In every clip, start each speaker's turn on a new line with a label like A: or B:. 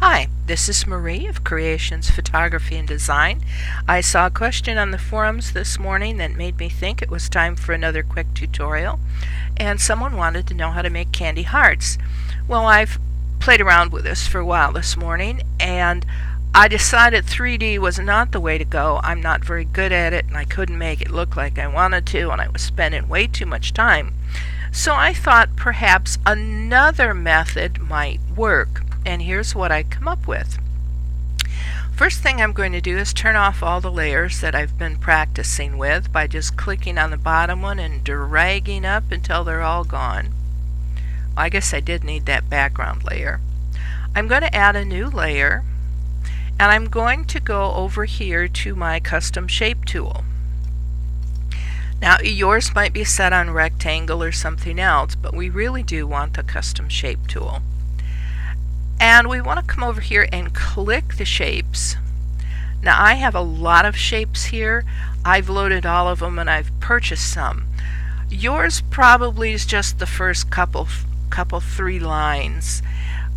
A: Hi, this is Marie of Creations Photography and Design. I saw a question on the forums this morning that made me think it was time for another quick tutorial, and someone wanted to know how to make candy hearts. Well, I've played around with this for a while this morning, and I decided 3D was not the way to go. I'm not very good at it, and I couldn't make it look like I wanted to, and I was spending way too much time. So I thought perhaps another method might work. And here's what I come up with. First thing I'm going to do is turn off all the layers that I've been practicing with by just clicking on the bottom one and dragging up until they're all gone. I guess I did need that background layer. I'm going to add a new layer, and I'm going to go over here to my custom shape tool. Now yours might be set on rectangle or something else, but we really do want the custom shape tool. And we want to come over here and click the shapes. Now I have a lot of shapes here. I've loaded all of them and I've purchased some. Yours probably is just the first couple 3 lines.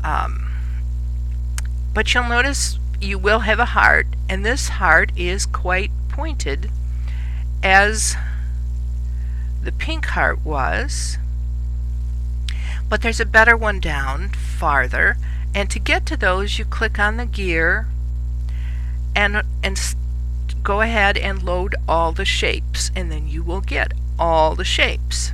A: But you'll notice you will have a heart, and this heart is quite pointed as the pink heart was. But there's a better one down farther. And to get to those, you click on the gear and go ahead and load all the shapes, and then you will get all the shapes.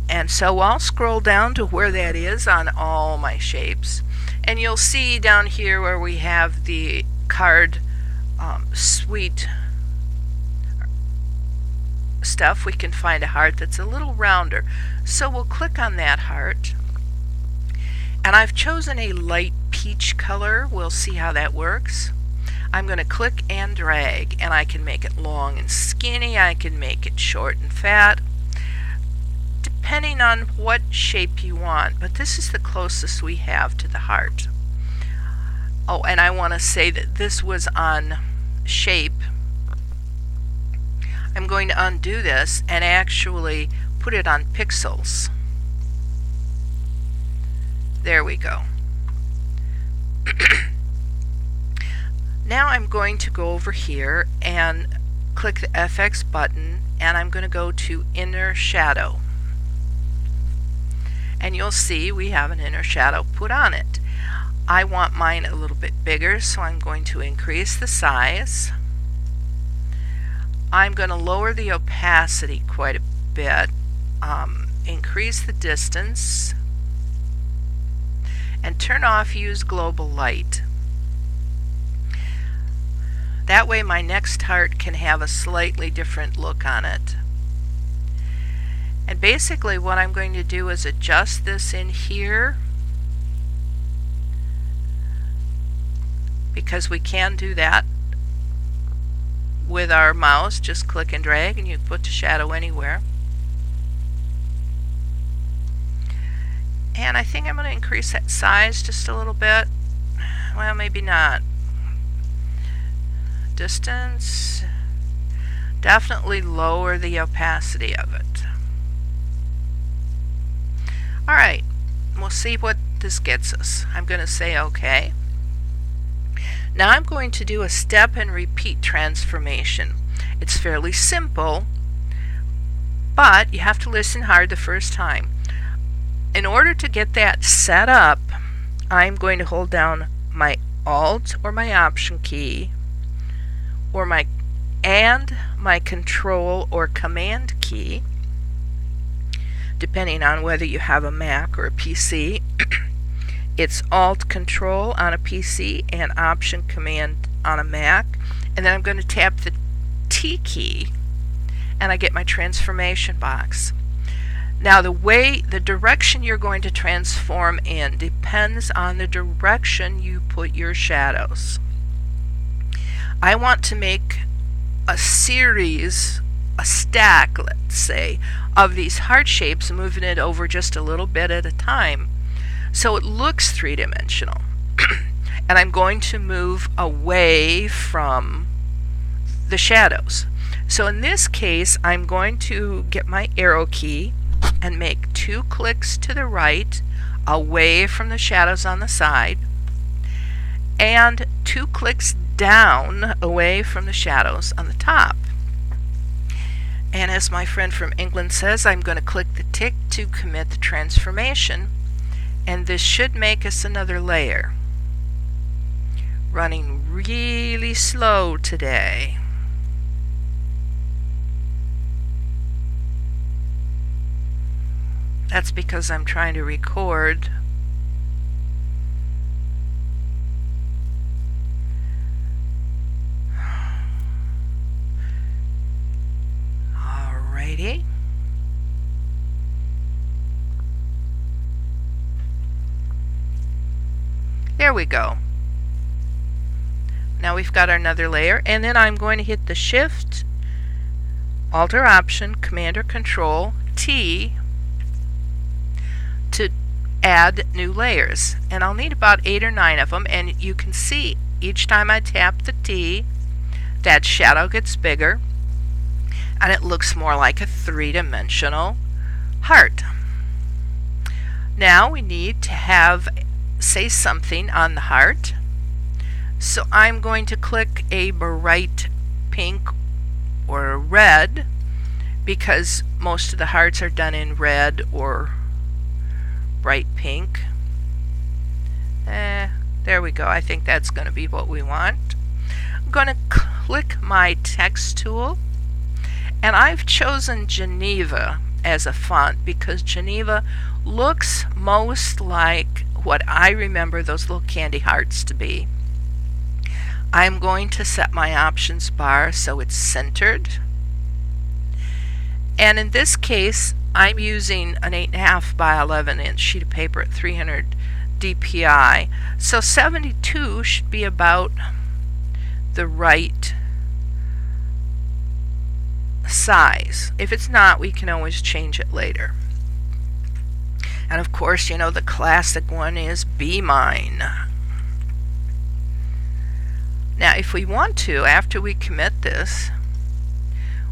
A: And so I'll scroll down to where that is on all my shapes, and you'll see down here where we have the card suite stuff, we can find a heart that's a little rounder. So we'll click on that heart, and I've chosen a light peach color. We'll see how that works. I'm going to click and drag, and I can make it long and skinny, I can make it short and fat, depending on what shape you want, but this is the closest we have to the heart. Oh, and I want to say that this was on shape. I'm going to undo this and actually put it on pixels. There we go. Now I'm going to go over here and click the FX button, and I'm going to go to Inner Shadow. And you'll see we have an inner shadow put on it. I want mine a little bit bigger, so I'm going to increase the size. I'm going to lower the opacity quite a bit, increase the distance, and turn off Use Global Light. That way my next heart can have a slightly different look on it. And basically what I'm going to do is adjust this in here, because we can do that with our mouse. Just click and drag and you put the shadow anywhere. And I think I'm going to increase that size just a little bit. Well, maybe not. Distance. Definitely lower the opacity of it. Alright, we'll see what this gets us. I'm going to say OK. Now I'm going to do a step and repeat transformation. It's fairly simple, but you have to listen hard the first time. In order to get that set up, I'm going to hold down my Alt or my Option key, or my Control or Command key, depending on whether you have a Mac or a PC. It's Alt Control on a PC and Option Command on a Mac, and then I'm going to tap the T key and I get my transformation box. Now the direction you're going to transform in depends on the direction you put your shadows. I want to make a series, a stack, let's say, of these heart shapes, moving it over just a little bit at a time, so it looks three-dimensional. And I'm going to move away from the shadows. So in this case, I'm going to get my arrow key and make 2 clicks to the right away from the shadows on the side, and 2 clicks down away from the shadows on the top. And as my friend from England says, I'm going to click the tick to commit the transformation, and this should make us another layer. Running really slow today. That's because I'm trying to record. Alrighty. There we go. Now we've got our another layer, and then I'm going to hit the Shift, Alt or Option, Command or Control, T to add new layers. And I'll need about 8 or 9 of them, and you can see each time I tap the T, that shadow gets bigger, and it looks more like a 3-dimensional heart. Now we need to say something on the heart. So I'm going to click a bright pink or a red, because most of the hearts are done in red or bright pink. There we go. I think that's going to be what we want. I'm going to click my text tool, and I've chosen Geneva as a font because Geneva looks most like what I remember those little candy hearts to be. I'm going to set my options bar so it's centered. And in this case, I'm using an 8.5 by 11 inch sheet of paper at 300 dpi. So 72 should be about the right size. If it's not, we can always change it later. And of course, you know, the classic one is Be Mine. Now, if we want to, after we commit this,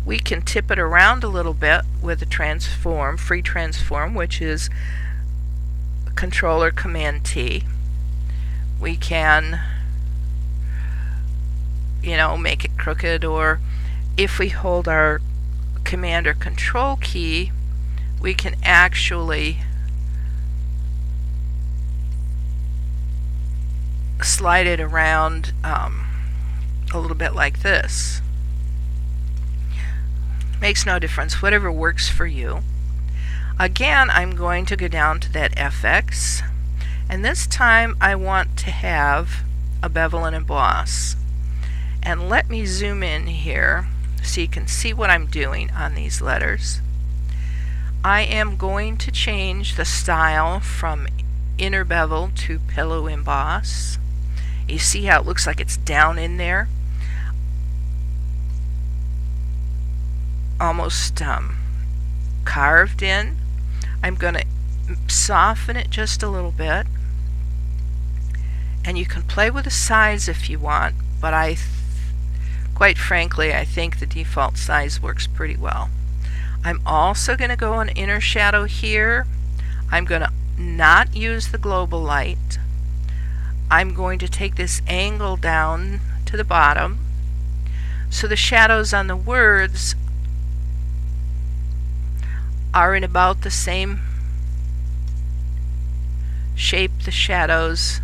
A: we can tip it around a little bit with a transform, free transform, which is Control or Command T. We can, you know, make it crooked, or if we hold our Command or Control key, we can actually slide it around a little bit like this. Makes no difference, whatever works for you. Again, I'm going to go down to that FX, and this time I want to have a bevel and emboss. And let me zoom in here so you can see what I'm doing on these letters. I am going to change the style from inner bevel to pillow emboss. You see how it looks like it's down in there? Almost carved in. I'm going to soften it just a little bit. And you can play with the size if you want, but quite frankly, I think the default size works pretty well. I'm also going to go on inner shadow here. I'm going to not use the global light. I'm going to take this angle down to the bottom so the shadows on the words are in about the same shape the shadows.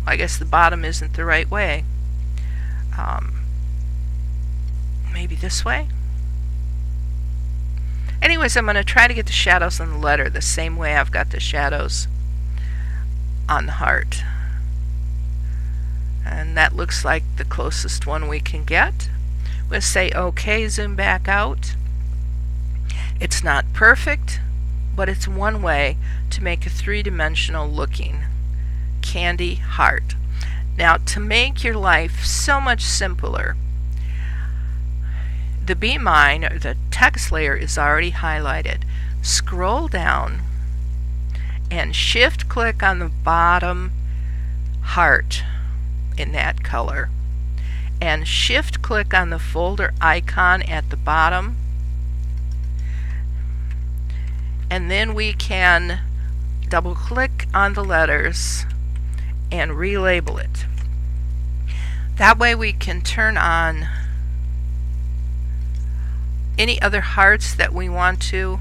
A: I guess the bottom isn't the right way. Maybe this way? Anyways, I'm going to try to get the shadows on the letter the same way I've got the shadows on the heart. And that looks like the closest one we can get. We'll say OK, zoom back out. It's not perfect, but it's one way to make a 3-dimensional looking candy heart. Now, to make your life so much simpler, the Be Mine, or the text layer, is already highlighted. Scroll down and shift click on the bottom heart in that color, and shift click on the folder icon at the bottom, and then we can double click on the letters and relabel it. That way we can turn on any other hearts that we want to,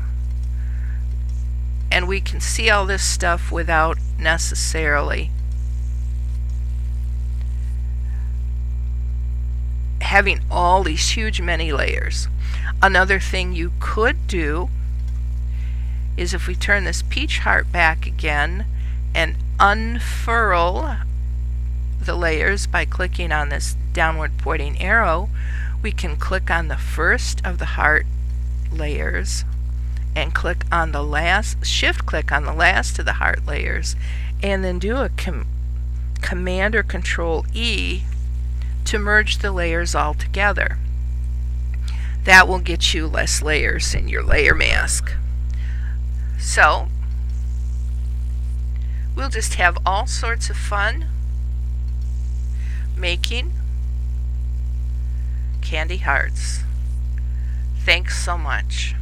A: and we can see all this stuff without necessarily having all these huge many layers. Another thing you could do is, if we turn this peach heart back again and unfurl the layers by clicking on this downward pointing arrow, we can click on the first of the heart layers and click on the last, shift click on the last of the heart layers, and then do a Command or Control E to merge the layers all together. That will get you less layers in your layer mask. So we'll just have all sorts of fun making candy hearts. Thanks so much.